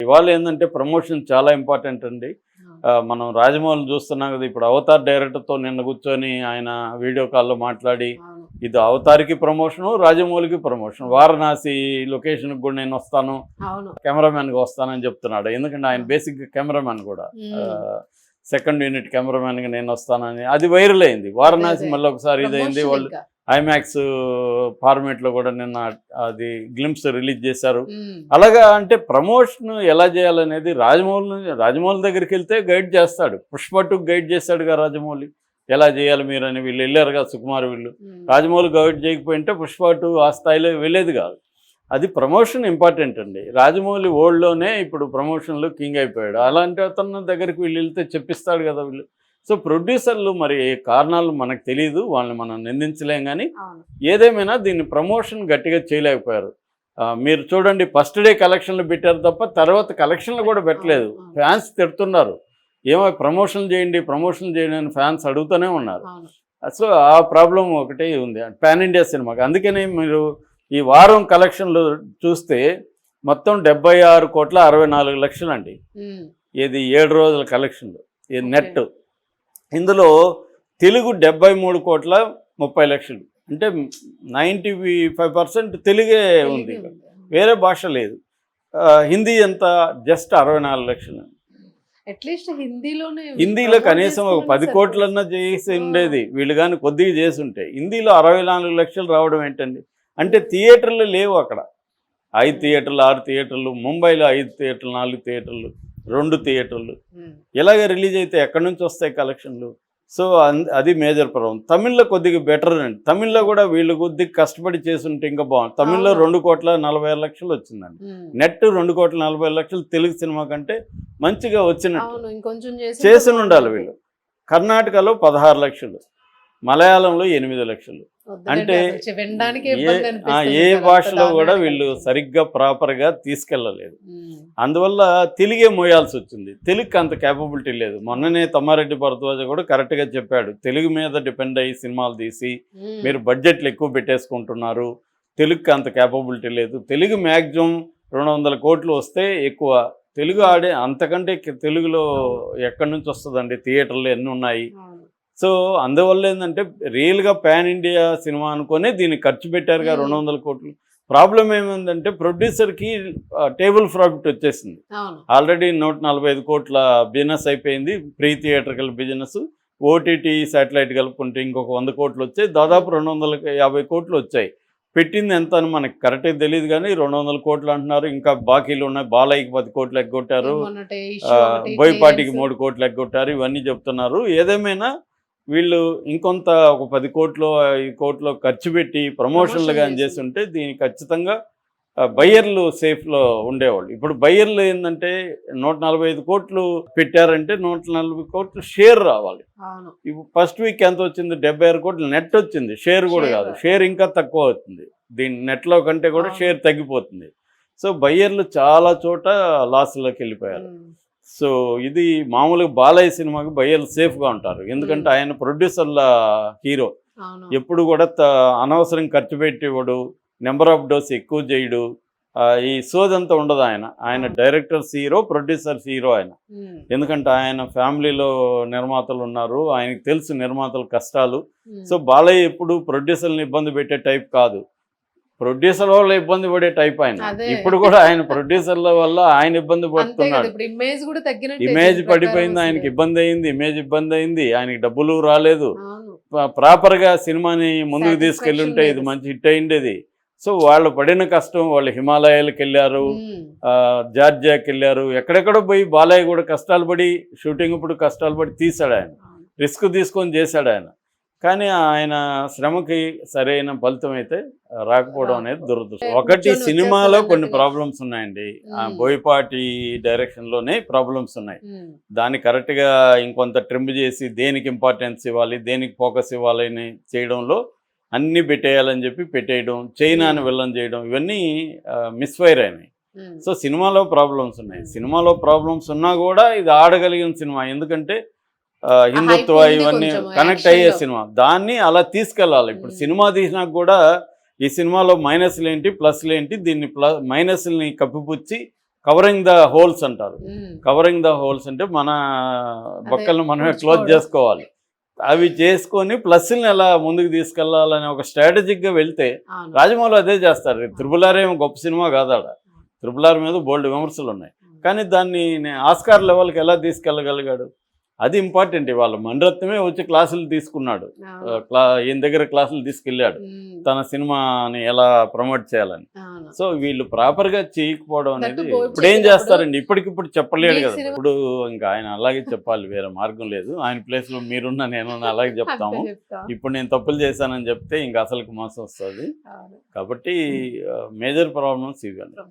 ఇవాళ ఏంటంటే ప్రమోషన్ చాలా ఇంపార్టెంట్ అండి. మనం రాజమౌళి చూస్తున్నాం కదా, ఇప్పుడు అవతార్ డైరెక్టర్తో నిన్న కూర్చొని ఆయన వీడియో కాల్లో మాట్లాడి ఇది అవతార్కి ప్రమోషను, రాజమౌళికి ప్రమోషన్. వారణాసి లొకేషన్కి కూడా నేను వస్తాను, కెమెరామెన్గా వస్తానని చెప్తున్నాడు. ఎందుకంటే ఆయన బేసిక్గా కెమెరామెన్ కూడా, సెకండ్ యూనిట్ కెమెరామెన్గా నేను వస్తానని అది వైరల్ అయింది. వారణాసి మళ్ళీ ఒకసారి ఇదైంది. వాళ్ళు ఐమాక్స్ ఫార్మేట్లో కూడా నిన్న అది గ్లింప్స్ రిలీజ్ చేశారు. అలాగా అంటే ప్రమోషన్ ఎలా చేయాలనేది రాజమౌళి దగ్గరికి వెళ్తే గైడ్ చేస్తాడు. పుష్ప 2 గైడ్ చేస్తాడుగా రాజమౌళి, ఎలా చేయాలి మీరు అని. వీళ్ళు వెళ్ళారుగా సుకుమార్ వీళ్ళు. రాజమౌళి గైడ్ చేయకపోయింటే పుష్ప 2 ఆ స్థాయిలో వెళ్ళేది కాదు. అది ప్రమోషన్ ఇంపార్టెంట్ అండి. రాజమౌళి ఓల్డ్లోనే ఇప్పుడు ప్రమోషన్లో కింగ్ అయిపోయాడు. అలాంటి అతను దగ్గరికి వీళ్ళు వెళ్తే చెప్పిస్తాడు కదా వీళ్ళు. సో ప్రొడ్యూసర్లు మరి కారణాలు మనకు తెలియదు, వాళ్ళని మనం నిందించలేం. కానీ ఏదేమైనా దీన్ని ప్రమోషన్ గట్టిగా చేయలేకపోయారు. మీరు చూడండి, ఫస్ట్ డే కలెక్షన్లు పెట్టారు తప్ప తర్వాత కలెక్షన్లు కూడా పెట్టలేదు. ఫ్యాన్స్ తిడుతున్నారు, ఏమో ప్రమోషన్ చేయండి అని ఫ్యాన్స్ అడుగుతూనే ఉన్నారు. సో ఆ ప్రాబ్లం ఒకటే ఉంది పాన్ ఇండియా సినిమాకి. అందుకనే మీరు ఈ వారం కలెక్షన్లు చూస్తే మొత్తం 76,64,00,000 అండి. ఇది 7 రోజుల కలెక్షన్లు, ఇది నెట్. ఇందులో తెలుగు 73,30,00,000, అంటే 95% తెలుగే ఉంది, వేరే భాష లేదు. హిందీ ఎంత జస్ట్ 64,00,000. అట్లీస్ట్ హిందీలో కనీసం ఒక 10 కోట్లన్నా చేసి ఉండేది వీళ్ళు, కానీ కొద్దిగా చేసి ఉంటే. హిందీలో 64,00,000 రావడం ఏంటండి? అంటే థియేటర్లు లేవు అక్కడ. 5 థియేటర్లు 6 థియేటర్లు, ముంబైలో 5 థియేటర్లు 4 థియేటర్లు 2 థియేటర్లు, ఇలాగ రిలీజ్ అయితే ఎక్కడి నుంచి వస్తాయి కలెక్షన్లు? సో అది మేజర్ ప్రాబ్లం. తమిళ్లో కొద్దిగా బెటర్ అండి. తమిళ్లో కూడా వీళ్ళు కొద్దిగా కష్టపడి చేస్తుంటే ఇంకా బాగుంది. తమిళ్లో 2,46,00,000 వచ్చిందండి. నెట్ 2,46,00,000 తెలుగు సినిమా కంటే మంచిగా వచ్చినట్టు చేసి ఉండాలి వీళ్ళు. కర్ణాటకలో 16 లక్షలు, మలయాళంలో 8 లక్షలు. అంటే ఏ భాషలో కూడా వీళ్ళు సరిగ్గా ప్రాపర్గా తీసుకెళ్ళలేదు. అందువల్ల తెలుగే మోయాల్సి వచ్చింది. తెలుగుకి అంత క్యాపబిలిటీ లేదు. మొన్ననే తమ్మారెడ్డి భరద్వాజ కూడా కరెక్ట్గా చెప్పాడు, తెలుగు మీద డిపెండ్ అయ్యి సినిమాలు తీసి మీరు బడ్జెట్లు ఎక్కువ పెట్టేసుకుంటున్నారు, తెలుగుకి అంత క్యాపబిలిటీ లేదు. తెలుగు మ్యాక్సిమం 200 కోట్లు వస్తే ఎక్కువ. తెలుగు ఆడే అంతకంటే తెలుగులో ఎక్కడి నుంచి వస్తుందండి? థియేటర్లు ఎన్ని ఉన్నాయి? సో అందువల్ల ఏంటంటే రియల్గా పాన్ ఇండియా సినిమా అనుకునే దీన్ని ఖర్చు పెట్టారుగా 200 కోట్లు. ప్రాబ్లం ఏమైందంటే ప్రొడ్యూసర్కి టేబుల్ ప్రాఫిట్ వచ్చేసింది. ఆల్రెడీ 145 కోట్ల బిజినెస్ అయిపోయింది, pre theatrical business. OTT satellite కలుపుకుంటే ఇంకొక 100 కోట్లు వచ్చాయి, దాదాపు 250 కోట్లు వచ్చాయి. పెట్టింది ఎంత అని మనకి కరెక్ట్గా తెలియదు, కానీ 200 కోట్లు అంటున్నారు. ఇంకా బాకీలు ఉన్నాయి. బాలయ్యకి 10 కోట్లు ఎగ్గొట్టారు, బోయపాటికి 3 కోట్లు ఎగ్గొట్టారు, ఇవన్నీ చెప్తున్నారు. ఏదేమైనా వీళ్ళు ఇంకొంత ఒక 10 కోట్లు 5 కోట్లు ఖర్చు పెట్టి ప్రమోషన్లు కానీ చేస్తుంటే దీనికి ఖచ్చితంగా బయ్యర్లు సేఫ్లో ఉండేవాళ్ళు. ఇప్పుడు బయ్యర్లు ఏంటంటే 145 కోట్లు పెట్టారంటే 140 కోట్లు షేర్ రావాలి. ఇప్పుడు ఫస్ట్ వీక్ ఎంత వచ్చింది? 76 కోట్లు నెట్ వచ్చింది, షేర్ కూడా కాదు. షేర్ ఇంకా తక్కువ అవుతుంది, దీని నెట్లో కంటే కూడా షేర్ తగ్గిపోతుంది. సో బయ్యర్లు చాలా చోట లాస్లోకి వెళ్ళిపోయారు. సో ఇది మామూలుగా బాలయ్య సినిమాకి బయ్యర్లు సేఫ్గా ఉంటారు, ఎందుకంటే ఆయన ప్రొడ్యూసర్ల హీరో. ఎప్పుడు కూడా అనవసరం ఖర్చు పెట్టేవాడు, నెంబర్ ఆఫ్ డోస్ ఎక్కువ చేయడు, ఈ సోదంతా ఉండదు. ఆయన డైరెక్టర్స్ హీరో, ప్రొడ్యూసర్స్ హీరో ఆయన. ఎందుకంటే ఆయన ఫ్యామిలీలో నిర్మాతలు ఉన్నారు, ఆయనకు తెలుసు నిర్మాతల కష్టాలు. సో బాలయ్య ఎప్పుడు ప్రొడ్యూసర్ని ఇబ్బంది పెట్టే టైప్ కాదు, ప్రొడ్యూసర్ వల్ల ఇబ్బంది పడే టైప్ ఆయన. ఇప్పుడు కూడా ఆయన ప్రొడ్యూసర్ల వల్ల ఆయన ఇబ్బంది పడుతున్నాడు. ఇమేజ్ పడిపోయింది, ఆయనకి ఇబ్బంది అయింది, ఇమేజ్ ఇబ్బంది అయింది, ఆయనకి డబ్బులు రాలేదు. ప్రాపర్గా సినిమాని ముందుకు తీసుకెళ్ళి ఉంటే ఇది మంచి హిట్ అయిండేది. సో వాళ్ళు పడిన కష్టం, వాళ్ళు హిమాలయాలకు వెళ్ళారు, జార్జియాకి వెళ్ళారు, ఎక్కడెక్కడో పోయి బాలయ్య కూడా కష్టాలు పడి షూటింగ్ ఇప్పుడు కష్టాలు పడి తీశాడు ఆయన, రిస్క్ తీసుకొని చేశాడు ఆయన. కానీ ఆయన శ్రమకి సరైన ఫలితం అయితే రాకపోవడం అనేది దురదృష్టం. ఒకటి సినిమాలో కొన్ని ప్రాబ్లమ్స్ ఉన్నాయండి, బోయపాటి డైరెక్షన్లోనే ప్రాబ్లమ్స్ ఉన్నాయి. దాన్ని కరెక్ట్గా ఇంకొంత ట్రిమ్ చేసి దేనికి ఇంపార్టెన్స్ ఇవ్వాలి, దేనికి ఫోకస్ ఇవ్వాలని చేయడంలో అన్నీ పెట్టేయాలని చెప్పి పెట్టేయడం, చైనాని విలన్ చేయడం, ఇవన్నీ మిస్ఫైర్ అయినాయి. సో సినిమాలో ప్రాబ్లమ్స్ ఉన్నాయి. సినిమాలో ప్రాబ్లమ్స్ ఉన్నా కూడా ఇది ఆడగలిగిన సినిమా, ఎందుకంటే హిందుత్వ ఇవన్నీ కనెక్ట్ అయ్యే సినిమా. దాన్ని అలా తీసుకెళ్ళాలి. ఇప్పుడు సినిమా తీసినాక కూడా ఈ సినిమాలో మైనస్లు ఏంటి ప్లస్లు ఏంటి, దీన్ని మైనస్ని కప్పిపుచ్చి కవరింగ్ ద హోల్స్ అంటారు. ఉమ్. కవరింగ్ ద హోల్స్ అంటే మన బొక్కలను మనమే క్లోజ్ తుడుచుకోవడం. చేసుకోవాలి. అవి చేసుకొని ప్లస్ని ఎలా ముందుకు తీసుకెళ్లాలనే ఒక స్ట్రాటజిక్గా వెళ్తే అవును. రాజమౌళి అదే చేస్తారు. త్రిబుల్ ఆర్ ఏమో గొప్ప సినిమా కాదు ఆడ. త్రిబుల్ ఆర్ మీద బోల్డ్ విమర్శలు ఉన్నాయి, కానీ దాన్ని ఆస్కార్ లెవెల్కి ఎలా తీసుకెళ్ళగలిగాడు, అది ఇంపార్టెంట్. ఇవాళ మణిరత్నమే వచ్చి క్లాసులు తీసుకున్నాడు, అవును. ఈయన దగ్గర క్లాసులు తీసుకెళ్ళాడు ఉమ్. తన సినిమాని ఎలా ప్రమోట్ చేయాలని. అవును. సో వీళ్ళు ప్రాపర్గా చేయకపోవడం అనేది దట్టు గోల్ ఇప్పుడు ఏం చెప్పినప్పుడు చేస్తారండి, ఇప్పటికిప్పుడు చెప్పలేడు మీ కదా. సినిమా- ఇప్పుడు ఇంకా ఆయన అలాగే చెప్పాలి, వేరే మార్గం లేదు. ఆయన ప్లేస్లో మీరున్నా నేనున్నా అలాగే చెప్తాము. అంతే చెప్తాం. ఇప్పుడు నేను తప్పులు చేశానని చెప్తే ఇంకా అసలుకి మోసం వస్తుంది. అవును. కాబట్టి మేజర్ ప్రాబ్లమ్స్ ఇవన్నీ.